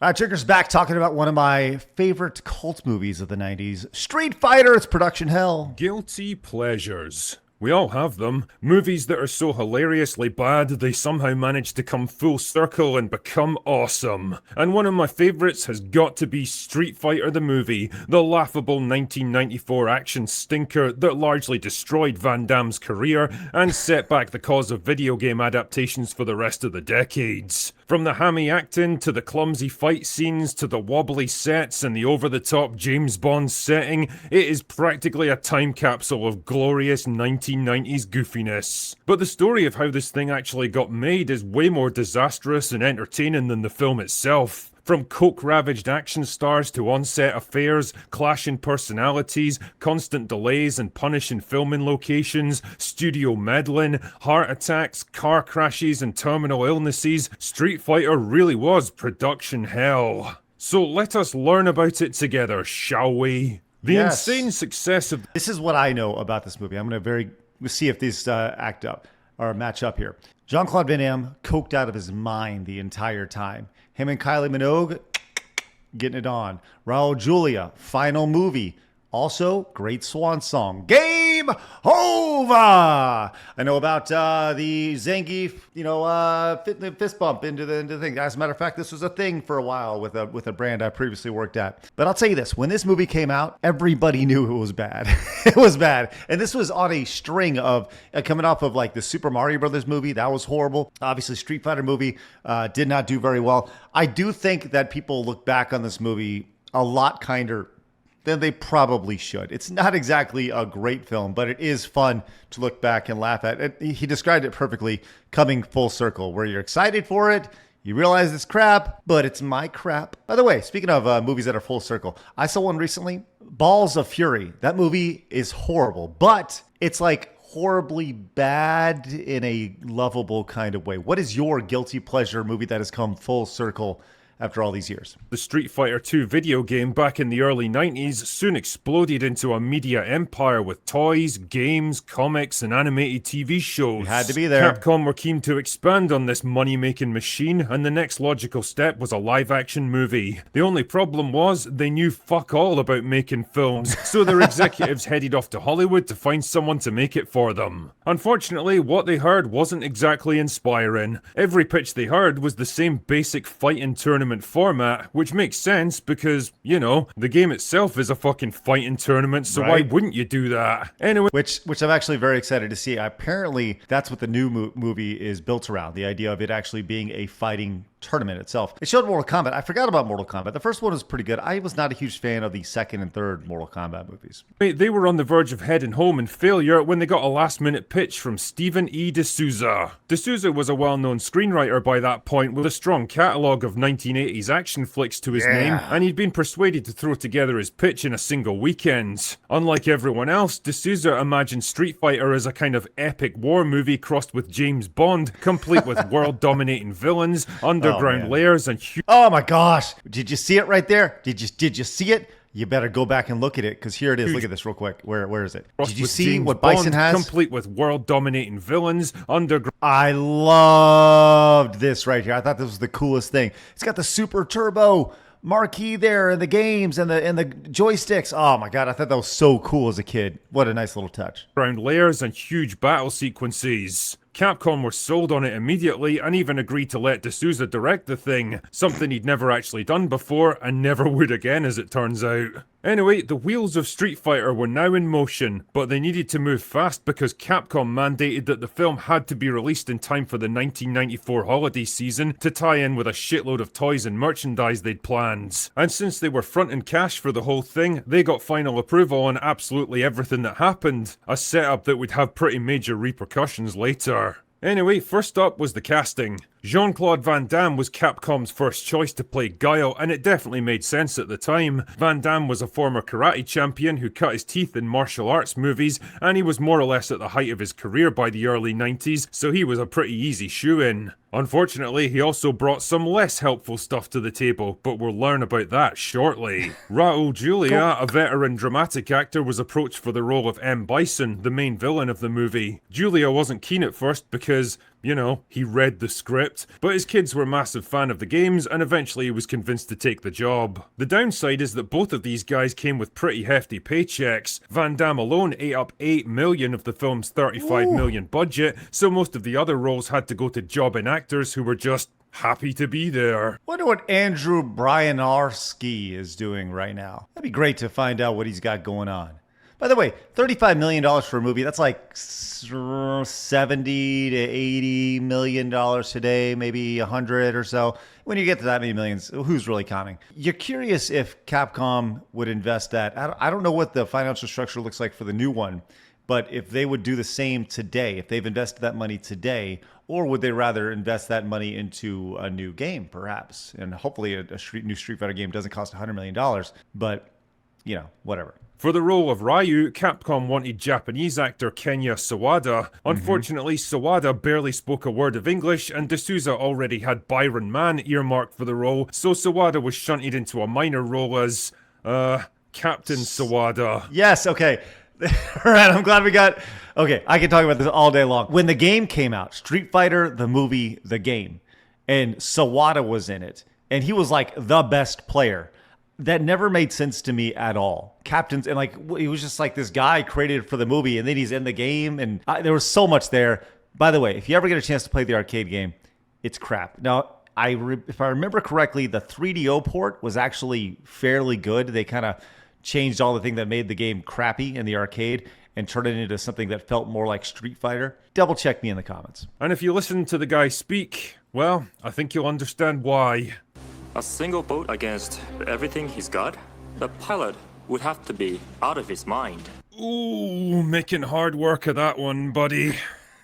Trigger's back talking about one of my favorite cult movies of the 90s, Street Fighter. It's production hell. Guilty pleasures. We all have them. Movies that are so hilariously bad they somehow manage to come full circle and become awesome. And one of my favourites has got to be Street Fighter the movie, the laughable 1994 action stinker that largely destroyed Van Damme's career and set back the cause of video game adaptations for the rest of the decades. From the hammy acting, to the clumsy fight scenes, to the wobbly sets and the over-the-top James Bond setting, it is practically a time capsule of glorious 1990s goofiness. But the story of how this thing actually got made is way more disastrous and entertaining than the film itself. From coke-ravaged action stars to on-set affairs, clashing personalities, constant delays and punishing filming locations, studio meddling, heart attacks, car crashes and terminal illnesses, Street Fighter really was production hell. So let us learn about it together, shall we? The insane success of... This is what I know about this movie. I'm going to see if these act up or match up here. Jean-Claude Van Damme coked out of his mind the entire time. Him and Kylie Minogue getting it on. Raul Julia, final movie. Also, great swan song. Game over! I know about the Zangief, fist bump into the thing. As a matter of fact, this was a thing for a while with a brand I previously worked at. But I'll tell you this, when this movie came out, everybody knew it was bad. It was bad. And this was on a string of, coming off of like the Super Mario Brothers movie, that was horrible. Obviously, Street Fighter movie did not do very well. I do think that people look back on this movie a lot kinder than they probably should. It's not exactly a great film, but it is fun to look back and laugh at. He described it perfectly, coming full circle, where you're excited for it, you realize it's crap, but it's my crap. By the way, speaking of movies that are full circle, I saw one recently, Balls of Fury. That movie is horrible, but it's like horribly bad in a lovable kind of way. What is your guilty pleasure movie that has come full circle after all these years? The Street Fighter 2 video game back in the early 90s soon exploded into a media empire with toys, games, comics, and animated TV shows. You had to be there. Capcom were keen to expand on this money-making machine, and the next logical step was a live-action movie. The only problem was, they knew fuck all about making films, so their executives headed off to Hollywood to find someone to make it for them. Unfortunately, what they heard wasn't exactly inspiring. Every pitch they heard was the same basic fighting tournament format, which makes sense because, the game itself is a fucking fighting tournament, so why wouldn't you do that? Anyway. Which I'm actually very excited to see. Apparently, that's what the new movie is built around, the idea of it actually being a fighting tournament itself. It showed Mortal Kombat. I forgot about Mortal Kombat. The first one was pretty good. I was not a huge fan of the second and third Mortal Kombat movies. They were on the verge of heading home in failure when they got a last-minute pitch from Stephen E. D'Souza. D'Souza was a well-known screenwriter by that point with a strong catalogue of 1980s action flicks to his name, and he'd been persuaded to throw together his pitch in a single weekend. Unlike everyone else, D'Souza imagined Street Fighter as a kind of epic war movie crossed with James Bond, complete with world-dominating villains, underground layers, and oh my gosh! Did you see it right there? Did you see it? You better go back and look at it, because here it is. Look at this real quick. Where is it? Did you see James what Bison Bond, has? Complete with world-dominating villains, underground... I loved this right here. I thought this was the coolest thing. It's got the Super Turbo marquee there, and the games, and the joysticks. Oh my god, I thought that was so cool as a kid. What a nice little touch. Ground layers and huge battle sequences. Capcom were sold on it immediately and even agreed to let D'Souza direct the thing, something he'd never actually done before and never would again as it turns out. Anyway, the wheels of Street Fighter were now in motion, but they needed to move fast because Capcom mandated that the film had to be released in time for the 1994 holiday season to tie in with a shitload of toys and merchandise they'd planned. And since they were fronting cash for the whole thing, they got final approval on absolutely everything that happened, a setup that would have pretty major repercussions later. Anyway, first up was the casting. Jean-Claude Van Damme was Capcom's first choice to play Guile, and it definitely made sense at the time. Van Damme was a former karate champion who cut his teeth in martial arts movies, and he was more or less at the height of his career by the early 90s, so he was a pretty easy shoe-in. Unfortunately, he also brought some less helpful stuff to the table, but we'll learn about that shortly. Raul Julia, a veteran dramatic actor, was approached for the role of M. Bison, the main villain of the movie. Julia wasn't keen at first because, You know, he read the script, but his kids were a massive fan of the games and eventually he was convinced to take the job. The downside is that both of these guys came with pretty hefty paychecks. Van Damme alone ate up $8 million of the film's $35 million budget, so most of the other roles had to go to jobbing actors who were just happy to be there. Wonder what Andrew Bryanarski is doing right now. That'd be great to find out what he's got going on. By the way, $35 million for a movie, that's like $70 to $80 million today, maybe 100 or so. When you get to that many millions, who's really counting? You're curious if Capcom would invest that. I don't know what the financial structure looks like for the new one, but if they would do the same today, if they've invested that money today, or would they rather invest that money into a new game, perhaps? And hopefully a new Street Fighter game doesn't cost $100 million, but, you know, whatever. For the role of Ryu, Capcom wanted Japanese actor Kenya Sawada. Unfortunately, Sawada barely spoke a word of English, and D'Souza already had Byron Mann earmarked for the role, so Sawada was shunted into a minor role as, Captain Sawada. Yes, okay. All right, I'm glad we got... Okay, I can talk about this all day long. When the game came out, Street Fighter, the movie, the game, and Sawada was in it, and he was like the best player. That never made sense to me at all. Captains, and like, he was just like this guy created for the movie, and then he's in the game, and there was so much there. By the way, if you ever get a chance to play the arcade game, it's crap. Now, if I remember correctly, the 3DO port was actually fairly good. They kind of changed all the things that made the game crappy in the arcade and turned it into something that felt more like Street Fighter. Double check me in the comments. And if you listen to the guy speak, well, I think you'll understand why. A single boat against everything he's got? The pilot would have to be out of his mind. Ooh, making hard work of that one, buddy.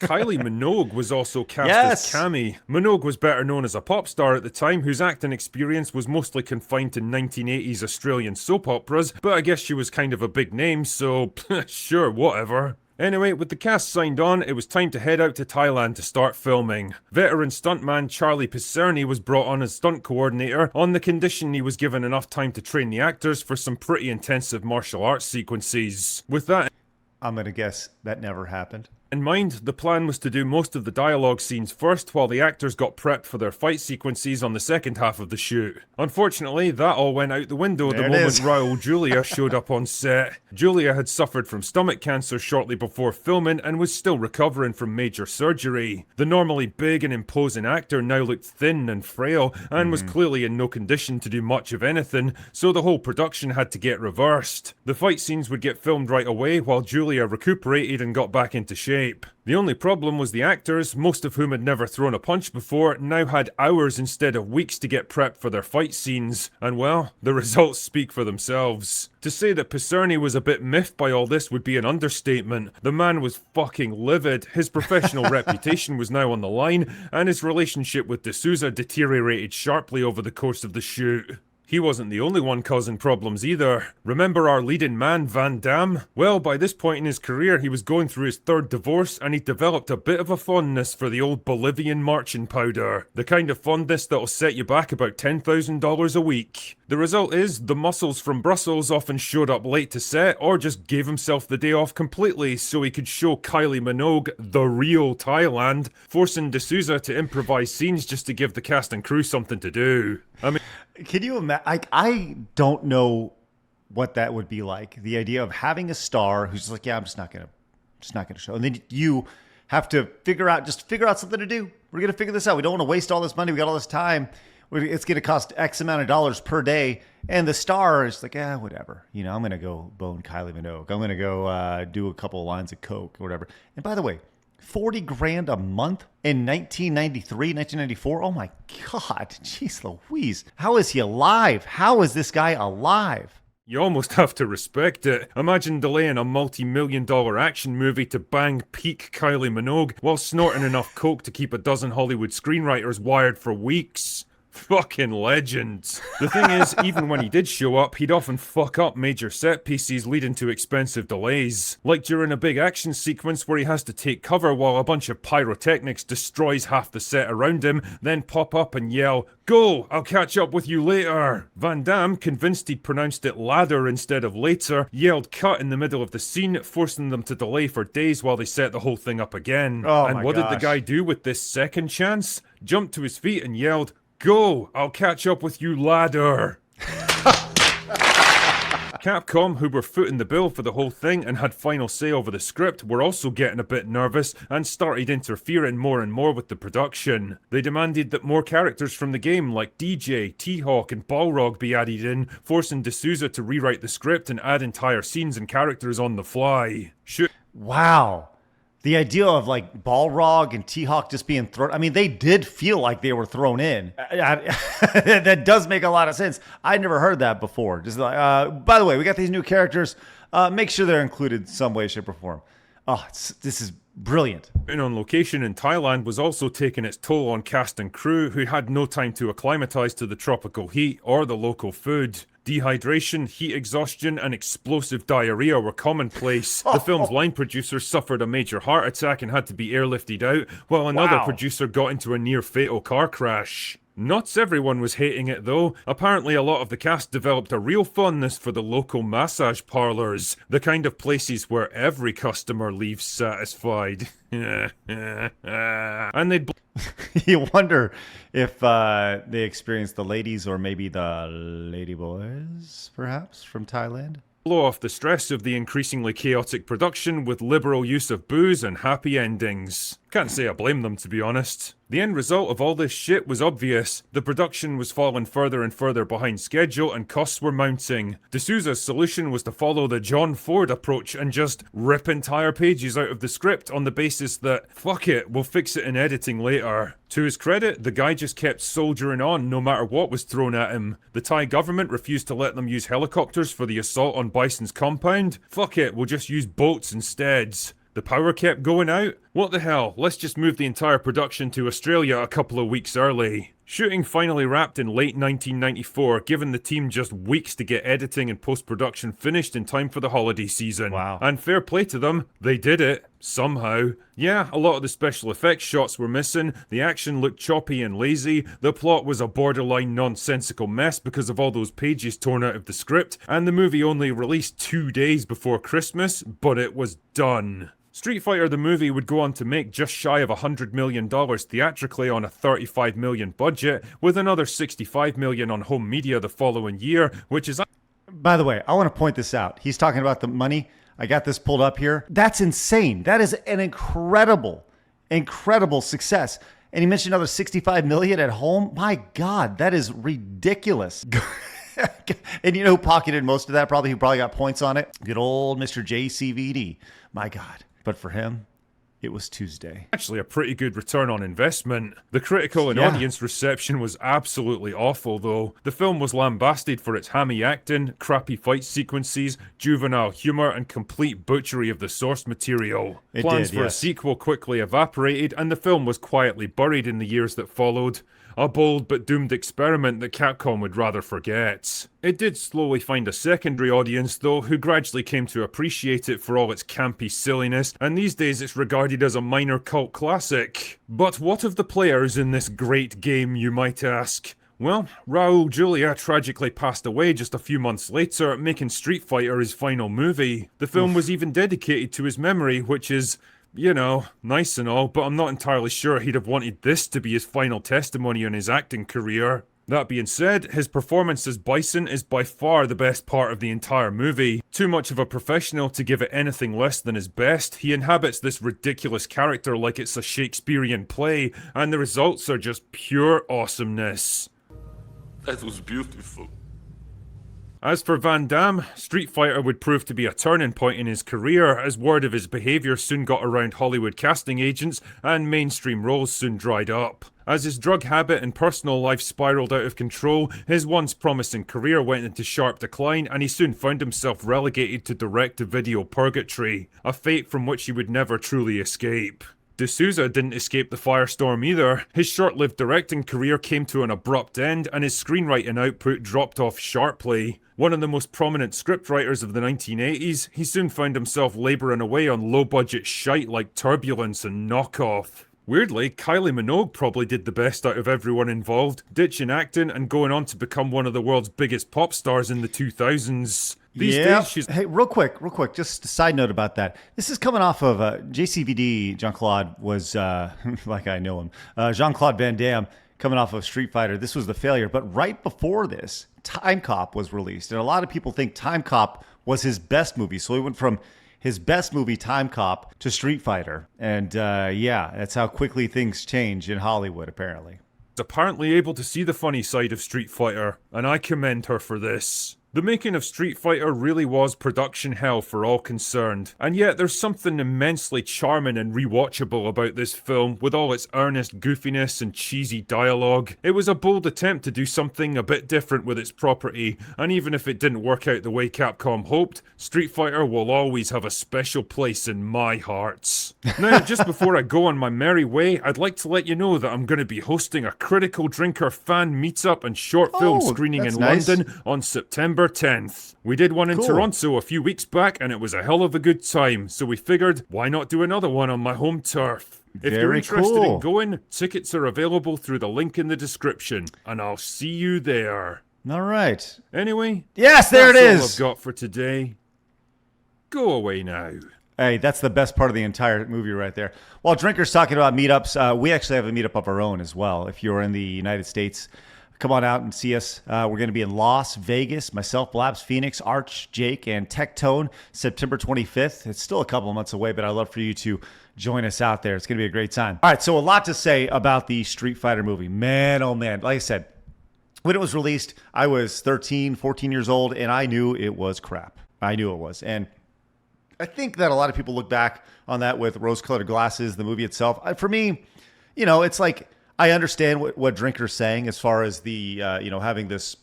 Kylie Minogue was also cast as Cammy. Minogue was better known as a pop star at the time, whose acting experience was mostly confined to 1980s Australian soap operas, but I guess she was kind of a big name, so sure, whatever. Anyway, with the cast signed on, it was time to head out to Thailand to start filming. Veteran stuntman Charlie Picerni was brought on as stunt coordinator on the condition he was given enough time to train the actors for some pretty intensive martial arts sequences. With that, I'm going to guess that never happened. in mind, the plan was to do most of the dialogue scenes first while the actors got prepped for their fight sequences on the second half of the shoot. Unfortunately, that all went out the window the moment Raul Julia showed up on set. Julia had suffered from stomach cancer shortly before filming and was still recovering from major surgery. The normally big and imposing actor now looked thin and frail and was clearly in no condition to do much of anything, so the whole production had to get reversed. The fight scenes would get filmed right away while Julia recuperated and got back into shape. The only problem was the actors, most of whom had never thrown a punch before, now had hours instead of weeks to get prepped for their fight scenes, and well, the results speak for themselves. To say that Picerni was a bit miffed by all this would be an understatement. The man was fucking livid, his professional reputation was now on the line, and his relationship with D'Souza deteriorated sharply over the course of the shoot. He wasn't the only one causing problems either. Remember our leading man, Van Damme? Well, by this point in his career, he was going through his third divorce and he developed a bit of a fondness for the old Bolivian marching powder. The kind of fondness that'll set you back about $10,000 a week. The result is, the muscles from Brussels often showed up late to set or just gave himself the day off completely so he could show Kylie Minogue the real Thailand, forcing D'Souza to improvise scenes just to give the cast and crew something to do. I mean, can you imagine? I don't know what that would be like. The idea of having a star who's just like, yeah, I'm just not gonna show, and then you have to figure out something to do. We're gonna figure this out. We don't want to waste all this money. We got all this time. It's gonna cost X amount of dollars per day, and the star is like, whatever. You know, I'm gonna go bone Kylie Minogue. I'm gonna go do a couple of lines of coke or whatever. And by the way, 40 grand a month in 1993, 1994. Oh my God. Jeez Louise. How is he alive? How is this guy alive? You almost have to respect it. Imagine delaying a multi-million-dollar action movie to bang peak Kylie Minogue while snorting enough coke to keep a dozen Hollywood screenwriters wired for weeks. Fucking legend. The thing is, even when he did show up, he'd often fuck up major set pieces, leading to expensive delays. Like during a big action sequence where he has to take cover while a bunch of pyrotechnics destroys half the set around him, then pop up and yell, "Go! I'll catch up with you later!" Van Damme, convinced he'd pronounced it ladder instead of later, yelled cut in the middle of the scene, forcing them to delay for days while they set the whole thing up again. And what did the guy do with this second chance? Jumped to his feet and yelled, "Go! I'll catch up with you, ladder!" Capcom, who were footing the bill for the whole thing and had final say over the script, were also getting a bit nervous and started interfering more and more with the production. They demanded that more characters from the game like DJ, T-Hawk and Balrog be added in, forcing D'Souza to rewrite the script and add entire scenes and characters on the fly. Wow. The idea of like Balrog and T-Hawk just being thrown, I mean, they did feel like they were thrown in. That does make a lot of sense. I never heard that before. Just like, by the way, we got these new characters. Make sure they're included in some way, shape, or form. Oh, this is brilliant. Being on location in Thailand was also taking its toll on cast and crew, who had no time to acclimatise to the tropical heat or the local food. Dehydration, heat exhaustion, and explosive diarrhea were commonplace. The film's line producer suffered a major heart attack and had to be airlifted out, while another producer got into a near-fatal car crash. Not everyone was hating it though. Apparently a lot of the cast developed a real fondness for the local massage parlours, the kind of places where every customer leaves satisfied. And they'd You wonder if they experienced the ladies or maybe the lady boys, perhaps, from Thailand. blow off the stress of the increasingly chaotic production with liberal use of booze and happy endings. Can't say I blame them, to be honest. The end result of all this shit was obvious. The production was falling further and further behind schedule and costs were mounting. D'Souza's solution was to follow the John Ford approach and just rip entire pages out of the script on the basis that, fuck it, we'll fix it in editing later. To his credit, the guy just kept soldiering on no matter what was thrown at him. The Thai government refused to let them use helicopters for the assault on Bison's compound. Fuck it, we'll just use boats instead. The power kept going out? What the hell, let's just move the entire production to Australia a couple of weeks early. Shooting finally wrapped in late 1994, giving the team just weeks to get editing and post-production finished in time for the holiday season. Wow. And fair play to them, they did it. Somehow. Yeah, a lot of the special effects shots were missing, the action looked choppy and lazy, the plot was a borderline nonsensical mess because of all those pages torn out of the script, and the movie only released 2 days before Christmas, but it was done. Street Fighter the movie would go on to make just shy of $100 million theatrically on a $35 million budget, with another $65 million on home media the following year, which is... By the way, I want to point this out. He's talking about the money. I got this pulled up here. That's insane. That is an incredible success. And he mentioned another 65 million at home. My God, that is ridiculous. And you know who pocketed most of that? Who probably got points on it? Good old Mr. JCVD. My God. But for him, it was Tuesday. Actually a pretty good return on investment. The critical and audience reception was absolutely awful though. The film was lambasted for its hammy acting, crappy fight sequences, juvenile humour and complete butchery of the source material. Plans for a sequel quickly evaporated and the film was quietly buried in the years that followed. A bold but doomed experiment that Capcom would rather forget. It did slowly find a secondary audience though, who gradually came to appreciate it for all its campy silliness, and these days it's regarded as a minor cult classic. But what of the players in this great game, you might ask? Well, Raul Julia tragically passed away just a few months later, making Street Fighter his final movie. The film was even dedicated to his memory, which is... you know, nice and all, but I'm not entirely sure he'd have wanted this to be his final testimony on his acting career. That being said, his performance as Bison is by far the best part of the entire movie. Too much of a professional to give it anything less than his best, he inhabits this ridiculous character like it's a Shakespearean play, and the results are just pure awesomeness. That was beautiful. As for Van Damme, Street Fighter would prove to be a turning point in his career, as word of his behaviour soon got around Hollywood casting agents and mainstream roles soon dried up. As his drug habit and personal life spiralled out of control, his once promising career went into sharp decline and he soon found himself relegated to direct-to-video purgatory, a fate from which he would never truly escape. D'Souza didn't escape the firestorm either. His short-lived directing career came to an abrupt end, and his screenwriting output dropped off sharply. One of the most prominent scriptwriters of the 1980s, he soon found himself labouring away on low-budget shite like Turbulence and Knockoff. Weirdly, Kylie Minogue probably did the best out of everyone involved, ditching acting and going on to become one of the world's biggest pop stars in the 2000s. These days, she's... Hey, real quick, just a side note about that. This is coming off of JCVD. Jean-Claude was, like I know him, Jean-Claude Van Damme coming off of Street Fighter. This was the failure. But right before this, Time Cop was released. And a lot of people think Time Cop was his best movie. So he went from his best movie, Time Cop, to Street Fighter. And yeah, that's how quickly things change in Hollywood, apparently. apparently able to see the funny side of Street Fighter, and I commend her for this. The making of Street Fighter really was production hell for all concerned, and yet there's something immensely charming and rewatchable about this film with all its earnest goofiness and cheesy dialogue. It was a bold attempt to do something a bit different with its property, and even if it didn't work out the way Capcom hoped, Street Fighter will always have a special place in my hearts. Now, just before I go on my merry way, I'd like to let you know that I'm going to be hosting a Critical Drinker fan meetup and short film screening in London on September 10th. We did one in Toronto a few weeks back and it was a hell of a good time, so we figured, why not do another one on my home turf? If you're interested in going, tickets are available through the link in the description, and I'll see you there. All right. Anyway, yes, there it is. That's all I've got for today. Go away now. Hey, that's the best part of the entire movie right there. While Drinker's talking about meetups, we actually have a meetup of our own as well. If you're in the United States, come on out and see us. We're going to be in Las Vegas. Myself, Blabs, Phoenix, Arch, Jake, and Tectone, September 25th. It's still a couple of months away, but I'd love for you to join us out there. It's going to be a great time. All right, so a lot to say about the Street Fighter movie. Man, oh man. Like I said, when it was released, I was 13, 14 years old, and I knew it was crap. I knew it was. And I think that a lot of people look back on that with rose-colored glasses, the movie itself. For me, you know, it's like I understand what Drinker's saying as far as the, having this,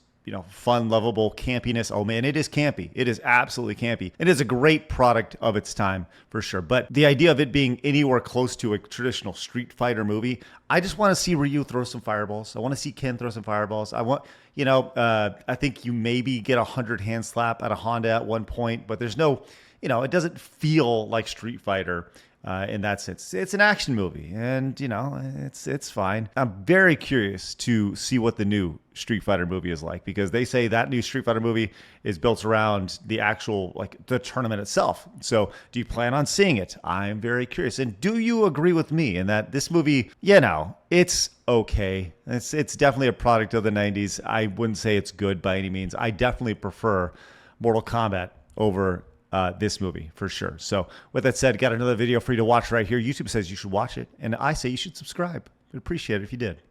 fun, lovable campiness. Oh, man, it is campy. It is absolutely campy. It is a great product of its time, for sure. But the idea of it being anywhere close to a traditional Street Fighter movie, I just want to see Ryu throw some fireballs. I want to see Ken throw some fireballs. I want, I think you maybe get 100 hand slap at a Honda at one point, but there's no... it doesn't feel like Street Fighter in that sense. It's an action movie, and it's fine. I'm very curious to see what the new Street Fighter movie is like, because they say that new Street Fighter movie is built around the actual the tournament itself. So, do you plan on seeing it? I'm very curious. And do you agree with me in that this movie, it's okay. It's definitely a product of the 90s. I wouldn't say it's good by any means. I definitely prefer Mortal Kombat over this movie for sure. So with that said, got another video for you to watch right here. YouTube says you should watch it, and I say you should subscribe. I'd appreciate it if you did.